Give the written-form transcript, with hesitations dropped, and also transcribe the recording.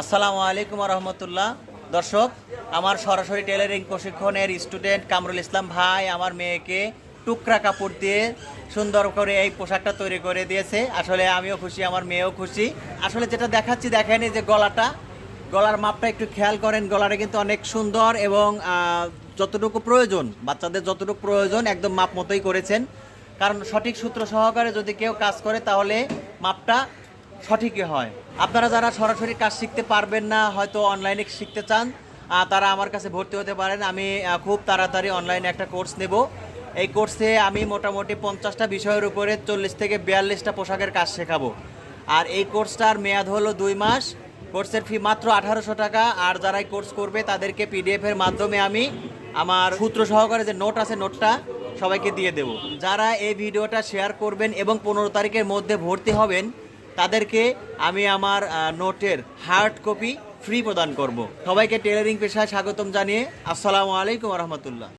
আসসালামু আলাইকুম রহমতুল্লাহ। দর্শক, আমার সরাসরি টেলারিং প্রশিক্ষণের স্টুডেন্ট কামরুল ইসলাম ভাই আমার মেয়েকে টুকরা কাপড় দিয়ে সুন্দর করে এই পোশাকটা তৈরি করে দিয়েছে। আসলে আমিও খুশি, আমার মেয়েও খুশি। আসলে যেটা দেখাচ্ছি দেখেন, এই যে গলার মাপটা একটু খেয়াল করেন। গলাটা কিন্তু অনেক সুন্দর এবং যতটুকু প্রয়োজন, বাচ্চাদের যতটুকু প্রয়োজন একদম মাপ মতোই করেছেন। কারণ সঠিক সূত্র সহকারে যদি কেউ কাজ করে তাহলে মাপটা সঠিকই হয়। আপনারা যারা সরাসরি কাজ শিখতে পারবেন না, হয়তো অনলাইনে শিখতে চান, তারা আমার কাছে ভর্তি হতে পারেন। আমি খুব তাড়াতাড়ি অনলাইনে একটা কোর্স নেব। এই কোর্সে আমি মোটামুটি 50টা বিষয়ের উপরে 40 থেকে 42টা পোশাকের কাজ শেখাবো। আর এই কোর্সটার মেয়াদ হলো 2 মাস। কোর্সের ফি মাত্র 1800 টাকা। আর যারা এই কোর্স করবে তাদেরকে পিডিএফের মাধ্যমে আমি আমার সূত্র সহকারে যে নোট আছে, নোটটা সবাইকে দিয়ে দেব। যারা এই ভিডিওটা শেয়ার করবেন এবং 15 তারিখের মধ্যে ভর্তি হবেন তাদেরকে আমি আমার নোটের হার্ড কপি ফ্রি প্রদান করব। সবাইকে টেলারিং পেশায় স্বাগতম জানিয়ে আসসালামু আলাইকুম রহমতুল্লাহ।